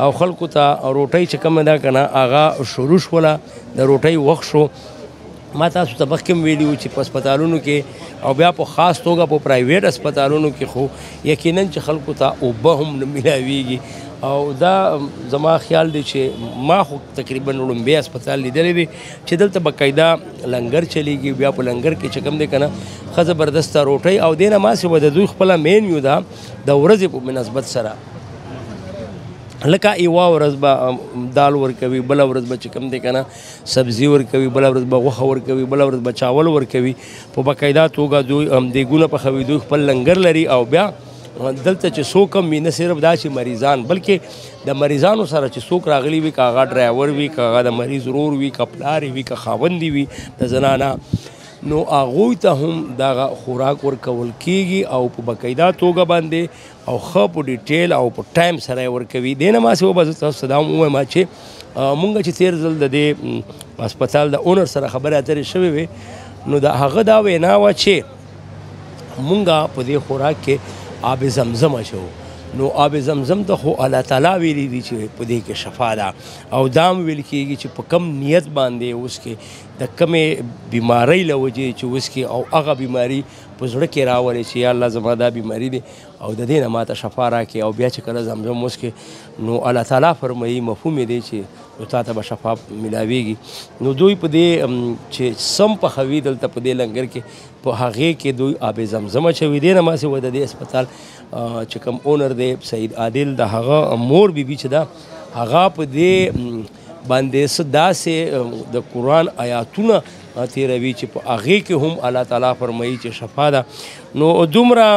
او خلکو ته روټۍ چې کومه ده که نه هغه شروع شوله د روټۍ وخت شو ما تاسو ته مخکې هم ویلي وو چې په هسپتالونو کې او بیا په خاص توګه په پرایویټ هسپتالونو کې خو یقینا چې خلکو ته اوبه هم نه میلاویږي او دا زما خیال دی چې ما خو تقریبا لومبی هسپتال لیدلی دی چې دلته باقاعده لنګر چلیږي بیا په لنګر کې چې کوم دی که نه ښه زبردسته روټۍ او دې نه ماسې به د دوی خپله مینیو ده د ورځې په مناسبت سره لکه یوه ورځ به دال ورکوي بله ورځ به چې کوم دی که نه سبزي ورکوي بله ورځ به غوښه ورکوي بله ورځ به چاول ورکوي په باقاعده توګه دوی دیګونه پخوي دوی خپل لنګر لري او بیا دلته چې څوک هم وي نه صرف دا چې مریضان بلکې د مریضانو سره چې څوک راغلي وي که هغه ډرایور وي که هغه د مریض ورور وي که پلار وي که خاوندې وي د زنانه نو هغوی ته هم دغه خوراک ورکول کېږي او په باقاعده توګه باندې او ښه په ډیټیل او په ټایم سره یې ورکوي دې نه ماسې وبه زه تاسو ته دا هم ووایم چې مونږ چې تېر ځل د دې هسپتال د اونر سره خبرې اترې شوې وې نو د هغه دا وینا وه چې مونږ په دې خوراک کې آب زمزم اچوو نو آب زمزم ته خو الله تعالی ویلی دی چې په دې کې شفا ده او دا هم ویل کېږي چې په کم نیت باندې اوس کې د کمې بیمارۍ له وجې چې اوس کې او هغه بیماري په زړه کې راولې چې یا الله زما دا بیماري دی او د دې نه ماته شفا راکړي او بیا چې کله زمزم وڅښې نو الله تعالی فرمایي مفهوم یې دی چې تا ته به شفا میلاویږي نو دوی په دې چې سم پخوي دلته په دې لنګر کې په هغې کې دوی آب زمزم اچوي دې نه ماسې و د دې هسپتال چې کوم اونر دی سعید عادل د هغه مور بیبي چې ده هغه په دې باندې څه داسې د قرآن آیاتونه تېروي چې په هغې کې هم الله تعالی فرمایي چې شفا ده نو دومره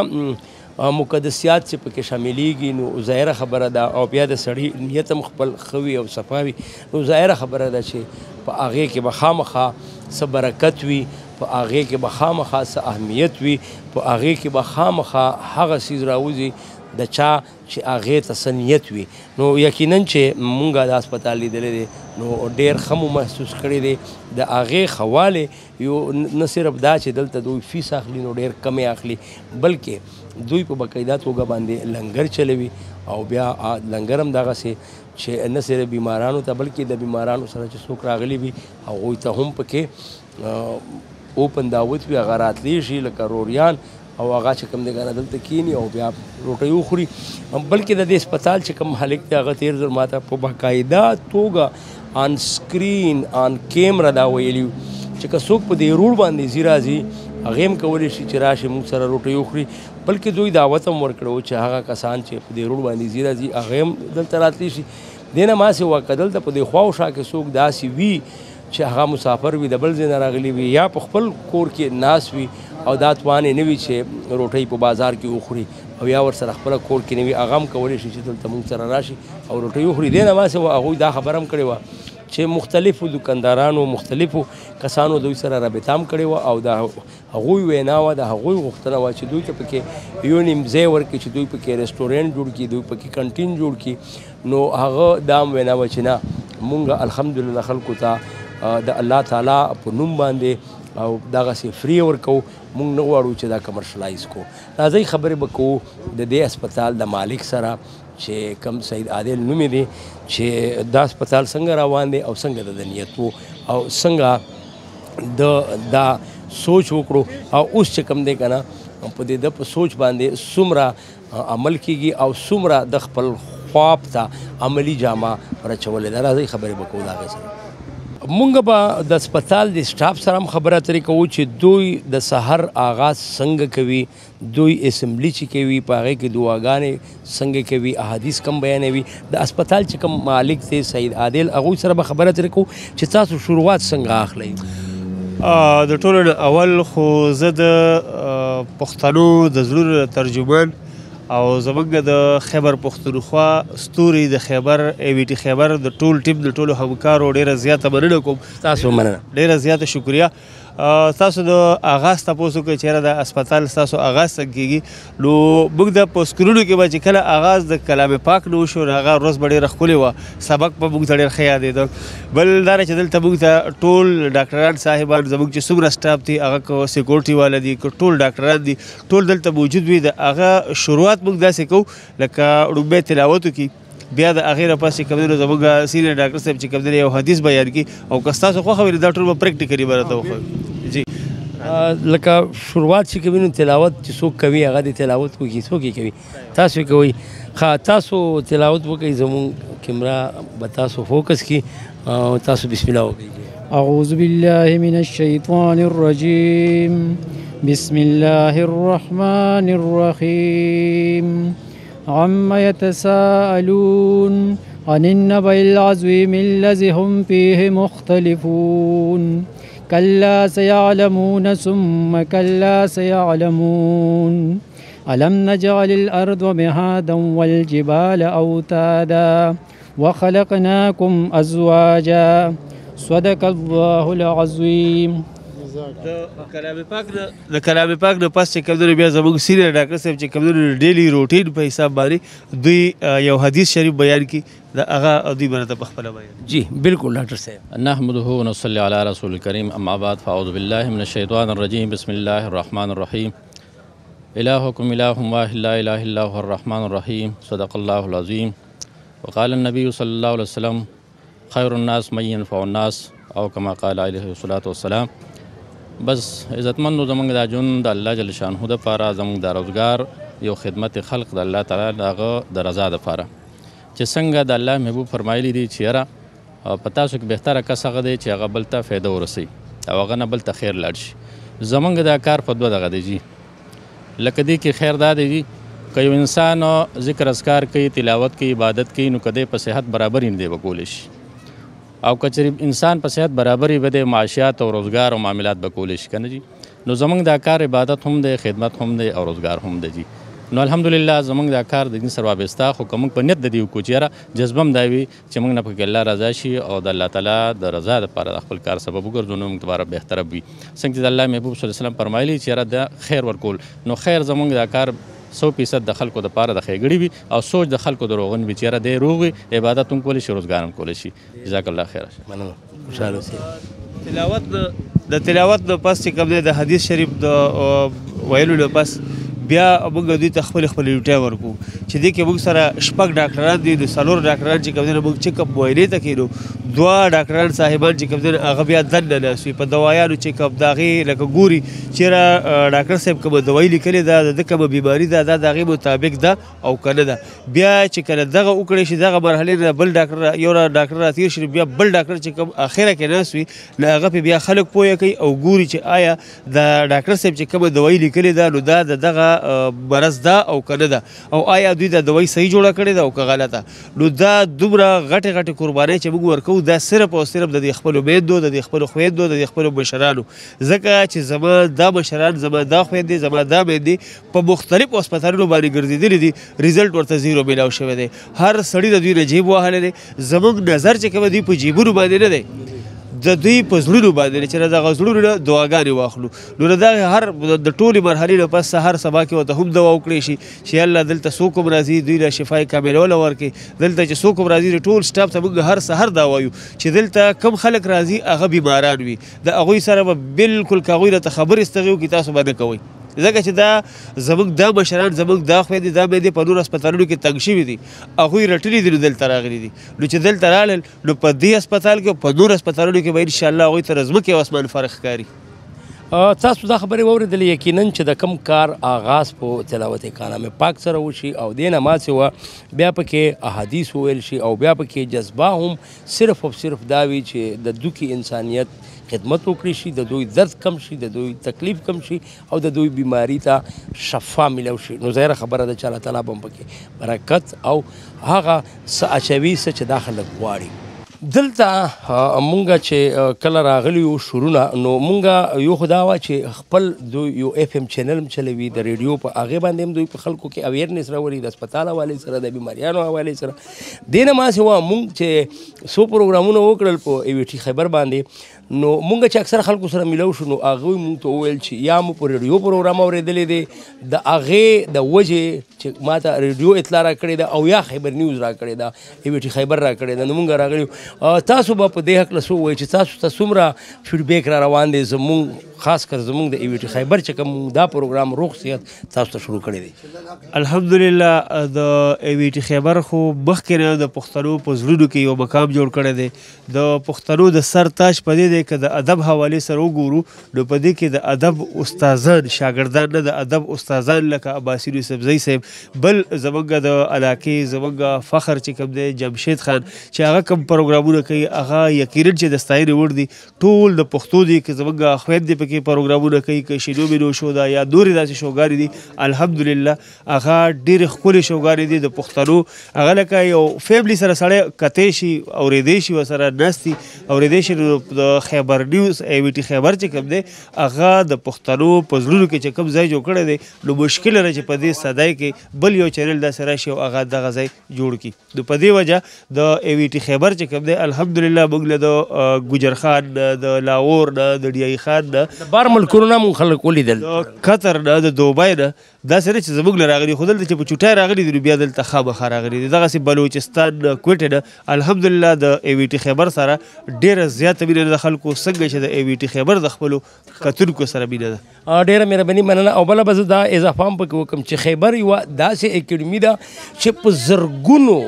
مقدسیات چې پکې شاملیږي نو ظاهره خبره ده او بیا د سړي نیت هم خپل ښه وي او صفا وي نو ظاهره خبره ده چې په هغې کې به خامخا څه برکت وي په هغې کې به خامخا څه اهمیت وي په هغې کې به خامخا هغه څیز راوځي د چا چې هغې ته څه نیت وي نو یقینا چې مونږ دا هسپتال لیدلی دی نو ډېر ښه مو محسوس کړی دی د هغې ښه والی یو نه صرف دا چې دلته دوی فیس اخلي نو ډېر کمې اخلي بلکې دوی په باقاعده توګه باندې لنګر چلوي او بیا لنګر هم دغسې چې نه صرف بیمارانو ته بلکې د بیمارانو سره چې څوک راغلي وي هغوی ته هم پکې اوپن دعوت وي هغه راتلی شي لکه روریان او هغه چې کوم دی که نه دلته کیني او بیا روټۍ وخوري بلکې د دې هسپتال چې کوم هلک دی هغه تېر ځل ماته په باقاعده توګه آن سکرین آن کیمره دا ویلي چې که څوک په دې روډ باندې ځي راځي هغې هم کولی شي چې راشي موږ سره روټۍ وخوري بلکې دوی دعوت هم ورکړی چې هغه کسان چې په دې روډ باندې ځي راځي هغې هم دلته راتلی شي دې نه ماسې وه که دلته په دې خوا و شا کې څوک داسې وي چې هغه مسافر وي د بل ځای نه راغلي وي یا په خپل کور کې ناست وي او دا توانې نه وي چې روټۍ په بازار کې وخوري او یا ورسره خپله کور کې نه وي هغه هم کولی شي چې دلته موږ سره راشي او روټۍ وخوري دې نه ماسې وه هغوی دا خبره هم کړې وه چې مختلفو دکاندارانو مختلفو کسانو دوی سره رابطه هم کړې وه او د هغوی وینا وه د هغوی غوښتنه وه چې دوی ته پکې یو نیم ځای ورکړي چې دوی پکې رسټورینټ جوړ کړي دوی پکې کنټین جوړ کړي نو هغه دا هم وینا وه چې نه مونږ الحمدلله خلکو ته د الله تعالی په نوم باندې او دغسې فری ورکوو مونږ نه غواړو چې دا کمرشلایز کو راځئ خبرې به کوو د دې هسپتال د مالک سره چې کم سید عادل نومې دی چې دا هسپتال څنګه روان دی او څنګه د نیت و او څنګه دا سوچ وکړو او اوس چې کم دی که نه په دې د په سوچ باندې څومره عمل کیږي او څومره د خپل خواب ته عملي جامه رچولې ده راځئ خبرې به کوو د هغې سره مونږ به د هسپتال د سټاف سره هم خبره اترې کوو چې دوی د سحر آغاز څنګه کوي دوی اسمبلی چې کوي په هغې کې دعاګانې څنګه کوي احادیث کم بیانوي د هسپتال چې کوم مالک دی سید عادل هغوی سره به خبره اترې کوو چې تاسو شروعات څنګه اخلئ د ټولو اول خو زه د پښتنو د زړونو ترجمان او زمونږ د خیبر پښتونخوا ستوري د خیبر ایویټي خیبر د ټول ټیم د ټولو همکارو ډېره زیاته مننه کوم تاسو مننه ډېره زیاته شکریه تاسو د آغاز تپوس وکړئ چېرې د هسپتال ستاسو آغاز څنګه کېږي نو موږ د په سکرونو کې به چې کله آغاز د کلام پاک نه وشو نو هغه ورځ به ډېره ښکلې وه سبق به موږ ته ډېر ښه یادېده بل دا چې دلته موږ ته ټول ډاکټران صاحبان زموږ چې څومره سټاف دي هغه که سیکورټي والا دي که ټول ډاکټران دي ټول دلته موجود وي د هغه شروعات موږ داسې کوو لکه ړومبی تلاوت وکړي بیا د هغې نه پس چې کوم دی نو زموږ سینیر ډاکټر صاحب چې کوم دی یو حدیث بیان کړي او که ستاسو خوښه وي نو دا ټول به پریکټیکلي به راته وښایي جی لکه شروعات چې کوي نو تلاوت چې څوک کوي هغه د تلاوت وکړي څوک یې کوي تاسو یې کوئ ښه تاسو تلاوت وکړئ زموږ کیمره به تاسو فوکس کړي او تاسو بسم الله وکړئ اعوذ بالله من الشیطان الرجیم بسم الله الرحمن الرحیم عما يتساءلون عن النبأ العظيم الذي هم فيه مختلفون كلا سيعلمون ثم كلا سيعلمون ألم نجعل الأرض مهادا والجبال أوتادا وخلقناكم أزواجا صدق الله العظيم د کلام پاک نه پس چې کوم دی بیا زموږ سینیر ډاکټر صاحب چې کوم دی ډیلی روټین په حساب باندې دوی یو حدیث شریف بیان کړي د هغه دوی باندې په خپله بیان جی بالکل ډاکټر صاحب نحمده ونصلي علی رسول الکریم اما بعد فاعوذ بالله من الشیطان الرجیم بسم الله الرحمن الرحیم الہکم الہ واحد لا الہ الا هو الرحمن الرحیم صدق الله العظیم وقال النبی صلی الله علیه وسلم خیر الناس من ينفع الناس او کما قال علیه الصلاة والسلام بس عزتمندو زمونږ دا ژوند د الله جل شانهو دپاره زمونږ دا روزګار یو خدمت خلق د الله تعالی د هغه د رضا دپاره چې څنګه د الله محبوب فرمایلی دي چې یاره په تاسو کې بهتره کس هغه دی چې هغه بل ته فایده ورسوي او هغه نه بل ته خیر لاړ شي زمونږ دا کار په دوه دغه دی جي لکه دې کې خیر دا دی جي که یو انسان ذکر اذکار کوي تلاوت کوي عبادت کوي نو که دی په صحت برابر یې دی به کولی شي او کچری انسان په صحت برابري به د معاشیات او روزګار او معاملات به کولی شي که نه جي نو زمونږ دا کار عبادت هم دی خدمت هم دی او روزګار هم دی جي نو الحمدلله زمونږ دا کار د دین سره وابسته خو که موږ په نیت د دې وکړو چې یاره جذبه هم دا وي چې موږ نه پکې الله رضا شي او د الله تعالی د رضا دپاره د خپل کار سبب وګرځو نو موږ دپاره بهتره وي څنګه چې د الله محبوب صلی الله علیه وسلم فرمایلي چې یاره د خیر ورکول نو خیر زمونږ دا کار 100% د خلکو دپاره د ښېګړې وي او سوچ د خلکو د روغن وي چې یاره دی روغ وي عبادت هم کولی شي روزګار هم کولی شي جزاک الله خیر مننه خوشحاله اوسئ د تلاوت نه پس چې کوم دی د حدیث شریف د ویلو نه پس بیا موږ دوی ته خپل ډیوټۍ ورکو چې دې کې موږ سره 6 ډاکټران دي نو 4 ډاکټران چې کوم دی موږ چیک اپ معاینې ته کېنو 2 ډاکټران صاحبان چې کوم دی هغه بیا دننه ناست وي په دوایانو چیک اپ د هغې لکه ګوري چېرې ډاکټر صاحب کومه دوایي لیکلې ده د کومه بیماري ده دا د هغې مطابق ده او که نه ده بیا چې کله دغه وکړی شي دغه مرحلې نه بل ډاکټر یو ډاکټر راتېر شي بیا بل ډاکټر چې کوم اخره کې ناست وي له هغه پې بیا خلک پوهه کوي او ګوري چې آیا د ډاکټر صاحب چې کومه دوایي لیکلې ده نو دا د دغه مرض ده او که نه ده او آیا دوی د دوایي صحیح جوړه کړې ده او که غلطه نو دا دومره غټې غټې قربانۍ چې موږ ورکوو دا صرف او صرف د دې خپلو میندو د دې خپلو خویندو د دې خپلو مشرانو ځکه چې زما دا مشران زما دا خویندې زما دا میندې په مختلفو هسپتالونو باندې ګرځېدلي دي ریزلټ ورته 0 میلاو شوی دی هر سړي د دوی نه جیب وهلی دی زموږ نظر چې کومه دوی په جیبونو باندې نه دی د دوی په زړونو باندې چې دغه زړونو نه دعاګانې واخلو نو د دغې هر د ټولې مرحلې نه پس سهار سبا کې ورته هم دوا وکړی شي چې الله دلته څوک هم راځي دوی له شفای کامله ورکړي دلته چې څوک هم راځي د ټول سټاف ته موږ هر سهار دا وایو چې دلته کم خلک راځي هغه بیماران وي د هغوی سره به بالکل که هغوی راته خبرې ستغې وکړي تاسو به نه کوئ ځکه چې دا زموږ دا مشران زموږ دا خویندې دا میندې په نورو هسپتالونو کې تنګ شوي دي هغوی رټلي دي نو دلته راغلي دي نو چې دلته راغلل نو په دې هسپتال کې په نورو هسپتالونو کې به انشاءالله هغوی ته ځمکې او اسمان فرق ښکاري تاسو دا خبرې واورېدلې یقینا چې د کم کار آغاز په تلاوت کلام پاک سره وشي او دې نه ما سوه بیا پکې احادیث وویل شي او بیا پکې جذبه هم صرف او صرف دا وي چې د دوکي انسانیت خدمت وکړي شي د دوی درد کم شي د دوی تکلیف کم شي او د دوی بیماری ته شفا ملو شي نو ظاهره خبره ده چې الله تعالی به هم پکې برکت او هغه څه اچوي څه چې دا خلک غواړي دلته مونږ چې کله راغلی یو شروعونه نو مونږ یو خو دا وه چې خپل دوی یو اف ام چینل هم چلوي د ریډیو په هغې باندې هم دوی په خلکو کې اویرنس راولي د هسپتال حوالې سره د بیماریانو حوالې سره دې نه ماسې وه مونږ چې څو پروګرامونه وکړل په ای وي ټي خیبر باندې نو مونږ چې اکثر خلکو سره ملو شو نو هغوی مونږ ته وویل چې یا مو په ریډیو پروګرام اورېدلی دی د هغې د وجې چې ما ته ریډیو اطلاع را کړې ده او یا خیبر نیوز را کړې ده ای وي ټي خیبر را کړې ده نو مونږ راغلي تاسو به په دې هکله څه ووایئ چې تاسو ته څومره فیډبیک را روان دی زمونږ خاص کر زمونږ د ای وي ټي خیبر چې کوم دا پروګرام روغ صحت تاسو ته شروع کړی دی الحمدلله د ای وي ټي خیبر خو مخکې نه د پښتنو په زړونو کې یو مقام جوړ کړی دی د پښتنو د سر تاج په دې دی که د ادب حوالې سره وګورو نو په دې کې د ادب استادان شاګردان نه د ادب استادان لکه عباسي یوسفزۍ صاحب بل زمونږ د علاقې زمونږ فخر چې کوم دی جمشید خان چې هغه کوم پروګرامونه کوي هغه یقینا چې د ستاینې وړ دي ټول د پښتو دي که زمونږ خویندې پکې پروګرامونه کوي که شینو مینو شو ده یا نورې داسې شوګانې دي الحمدلله هغه ډېرې ښکلې شوګانې دي د پښتنو هغه لکه یو فیملی سره سړی کتی شي اورېدی شي ورسره ناست دي اورېدی شي نو د خیبر نیوز ای وي ټي خیبر چې کوم دی هغه د پښتنو په زړونو کې چې کوم ځای جوړ کړی دی نو مشکل نه چې په دې صدای کې بل یو چینل داسې راشي او هغه دغه ځای جوړ کړي نو په دې وجه د ای وي ټي خیبر چې کوم دی الحمدلله موږ له د ګجر خان نه د لاهور نه د ډیای خان نه د بار ملکونو نه مونږ خلک ولیدل د قطر نه د دوبۍ نه داسې نه چې زموږ نه راغلي خو دلته چې په چوټۍ راغلي دي نو بیا دلته خامخا راغلي دي دغسې بلوچستان نه کوټې نه الحمدلله د ای وي ټي خیبر سره ډېره زیاته مینه د خلکو څنګه چې د ای وي ټي خیبر د خپلو کتونکو سره مینه ده ډېره مهرباني مننه او بله به زه دا اضافه هم پکې وکړم چې خیبر یوه داسې اکیډمي ده چې په زرګونو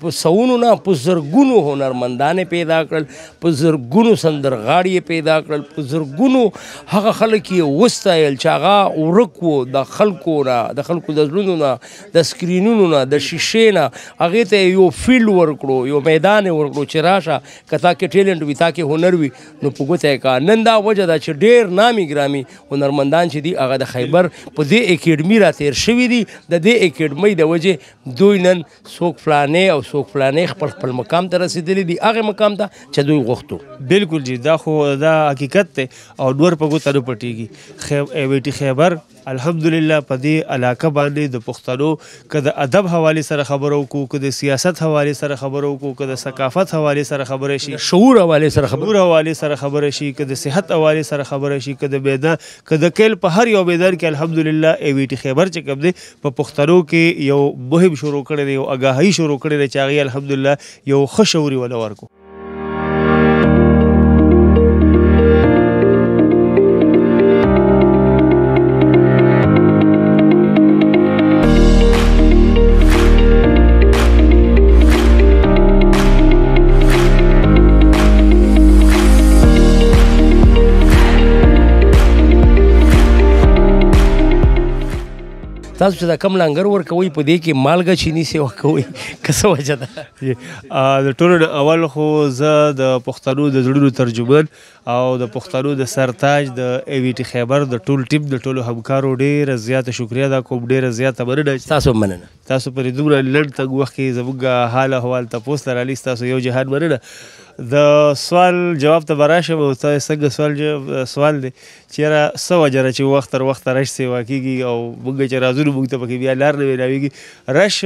په سوونو نه په زرګونو هنرمندان یې پیدا کړل په زرګونو سندرغاړي یې پیدا کړل په زرګونو هغه خلک یې وستایل چې هغه ورک وو د خلکو نه د خلکو د زړونو نه د سکرینونو نه د شیشې نه هغې ته یو فیلډ ورکړو یو میدان یې ورکړو چې راشه که تا کې ټیلنټ وي تا کې هنر وي نو په ګوته یې کا نن دا وجه ده چې ډېر نامي ګرامي هنرمندان چې دي هغه د خیبر په دې اکیډمي را تېر شوي دي د دې اکیډمۍ د وجې دوی نن څوک فلانې او څوک فلانې خپل مقام ته رسېدلي دي هغې مقام ته چې دوی غوښتو بالکل جی دا خو دا حقیقت دی او نور په ګوته نه پټېږي ای وي ټي خیبر الحمدلله په دې علاقه باندې د پښتنو که د ادب حوالې سره خبرو وکړو، که د سیاست حوالې سره خبرو وکړو، که د ثقافت حوالې سره خبره شي، شعور حوالې سره خبره شي، که د صحت حوالې سره خبره شي، که د میدان که د کیل په هر یو میدان کې الحمدلله AVT خیبر چې کوم دی په پښتنو کې یو مهم شروع کړی دی، یو اګاهي شروع کړی دی چې هغې الحمدلله یو ښه شعور یې وله ورکړو. تاسو چې دا کم لنګر ورکوئ په دې کې مالګه چینی سیوا کوئ که څه وجه ده؟ د ټولو نه اول خو زه د پښتنو د زړونو ترجمان او د پښتنو د سرتاج د AVT خیبر د ټول ټیم د ټولو همکارو ډېره زیاته شکریه ادا کوم، ډېره زیاته مننه. تاسو مننه. تاسو په دومره لنډ تنګ وخت کې زموږ حال احوال تپوس ته رالي، ستاسو یو جهان مننه. د سوال جواب ته به راشم او ته څنګه سوال دی چې یاره څه وجه ده چې وخت تر وخته رش سیوا کېږي او موږ چې رازونو موږ ته پکې بیا لار نه میلاویږي. رش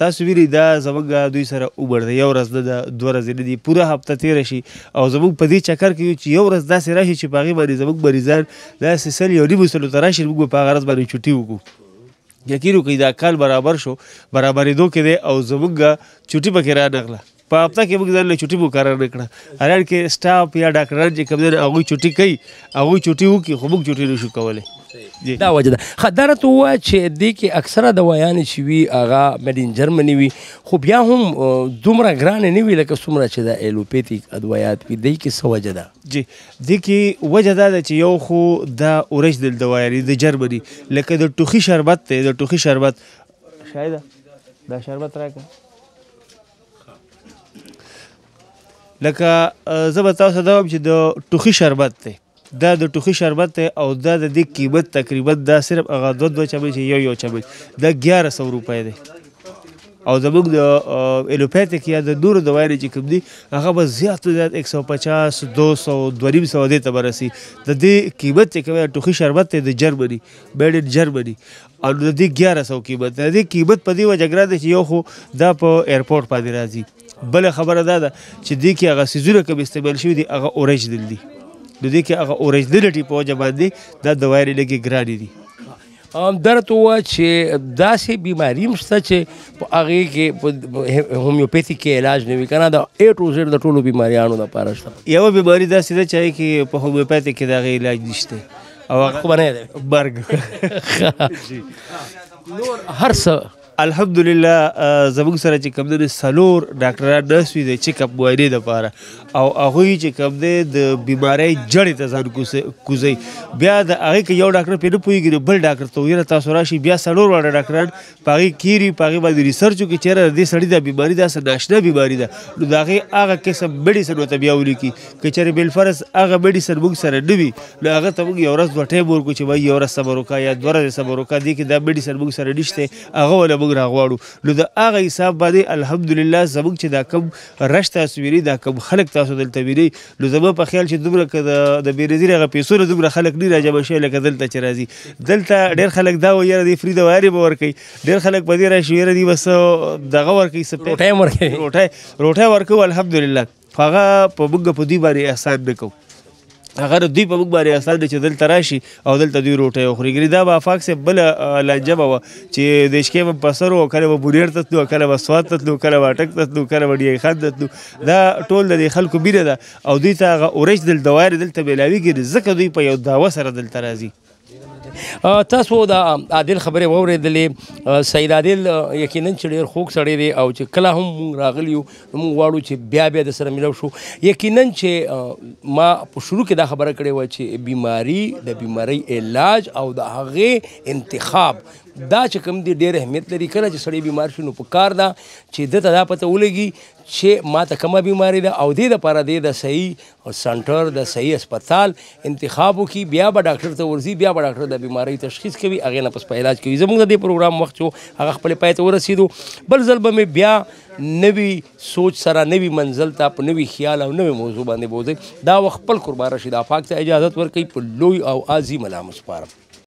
تاسو ویلي دا زموږ دوی سره عمر دی، یو ورځ نه ده، 2 ورځې نه دي، پوره هفته تېره شي او زموږ په دې چکر کې یو چې یو ورځ داسې راشي چې په هغې باندې زموږ مریضان داسې 100 یا 900 ته راشي، موږ به په هغه ورځ باندې چوټي وکړو. یقین وکړئ دا کال برابر شو، برابرېدو کې دی او زموږ چوټي پکې رانغله. په هفته کې موږ ځان له چوټي مقرر نه کړه، حالان کې سټاف یا ډاکټران چې کوم دی هغوی چوټي کوي، هغوی چوټي وکړي خو موږ چوټي نشو کولی. دا وجه ده. ښه دا راته ووایه چې دې کې اکثره دوايانې چې وي هغه میډ ان جرمني وي، خو بیا هم دومره ګرانې نه وي لکه څومره چې د ایلوپیتیک ادویات وي. دې کې څه وجه ده؟ جی دې کې وجه دا ده چې یو خو دا اوریجنل دوايانې د جرمني، لکه د ټوخي شربت دی، د ټوخي شربت شاید دا شربت راکړه، لکه زه به تاسو ته وایم چې د ټوخي شربت دی، دا د ټوخي شربت دی او دا د دې قیمت تقریبا دا صرف هغه 2 چمچ یو چمچ دا 1100 روپۍ دی. او زموږ د ایلوپیتیک یا د نورو دوايانې چې کوم دي هغه به زیات تو زیات 150 200 250 دې ته به رسي. د دې قیمت چې کوم ټوخي شربت دی د جرمني، میډ ان جرمني، او د دې 1100 قیمت. د دې قیمت په دې وجه ګران دی چې یو خو دا په ایرپورټ باندې راځي، بله خبره دا ده چې دې کې هغه څیزونه کوم استعمال شوي دي هغه اوریجنل دي، د دې کې هغه اوریجنلټي په وجه باندې دا دوايانې لږې ګرانې دي. دا راته ووایه چې داسې بیماري هم شته چې په هغې کې هومیوپیتیک کې علاج نه وي که نه، د A to Z د ټولو بیماریانو دپاره شته؟ یوه بیماري داسې ده چې هغې کې په هومیوپیتیک کې د هغې علاج نشته او هغه خو به نه دی مرګ. نور هر څه الحمدلله زموږ سره چې کوم دی 4 ډاکټران ناست وي د چیک اپ معاینې دپاره او هغوی چې کوم دی د بیمارۍ جړې ته ځان کوزوي. بیا د هغې کې یو ډاکټر پرې نه پوهېږي نو بل ډاکټر ته ویره تاسو راشي، بیا 4 واړه ډاکټران په هغې کېري، په هغې باندې ریسرچ وکړي چېرې د دې سړي دا بیماري داسې ناشنا بیماري ده، نو د هغې هغه قسم میډیسن ورته بیا ولیکي. که چېرې بالفرض هغه میډیسن موږ سره نه وي نو هغه ته موږ یو ورځ 2 ټایم ورکړو چې وایي یو ورځ صبر وکړه یا 2 ورځې صبر وکړه، دې کې دا میډیسن موږ سره نشته، هغه ونه موږ راغواړو. نو د هغه حساب باندې الحمدلله زموږ چې دا کوم رش تاسو وینئ، دا کوم خلک تاسو دلته وینئ، نو زما په خیال چې دومره که د بېنظیر هغه پیسو نه دومره خلک نه راجمع شوي لکه دلته چې راځي. دلته ډېر خلک دا وایي یاره دې فري دوایانې به ورکوي، ډېر خلک په دې راشي یاره دوی به څه دغه ورکوي، روټۍ ورکوو الحمدلله. خو هغه په موږ په دوی باندې احسان نه کوو، هغه دوی په موږ باندې احسان دی چې دلته راشي او دلته دوی روټۍ وخوري. ګنې دا به افاق صاحب بله لانجه به وه چې د شکې به په سر و، کله به بونیر ته تلو، کله به سوات ته تلو، کله به اټک ته تلو، کله به ډیای خان ته تلو. دا ټول د دې خلکو مینه ده او دوی ته هغه اوریجنل دوايانې دلته میلاویږي، ځکه دوی په یو دعوه سره دلته راځي. تاسو د عادل خبرې واورېدلې. سید عادل یقینا چې ډېر خوږ سړی دی او چې کله هم موږ راغلي یو نو موږ غواړو چې بیا بیا د سره ملو شو. یقینا چې ما په شروع کې دا خبره کړې وه چې بیماري د بیمارۍ علاج او د هغې انتخاب دا چې کوم دی ډېر اهمیت لري. کله چې سړی بیمار شي نو په کار ده چې ده ته دا پته ولګي چې ما ته کومه بیماري ده او دې دپاره دی د صحیح سنټر د صحیح اسپتال انتخاب وکړي، بیا به ډاکټر ته ورځي، بیا به ډاکټر د بیمارۍ تشخیص کوي، هغې نه پس په علاج کوي. زموږ د دې پروګرام وخت چې هغه خپلې پای ته ورسېدو، بل ځل به مې بیا نوي سوچ سره نوي منزل ته په نوي خیال او نوي موضوع باندې بوځئ. دا وخت خپل قربان رشید آفاق ته اجازت ورکوي، په لوی او عظیم الله مسپارم.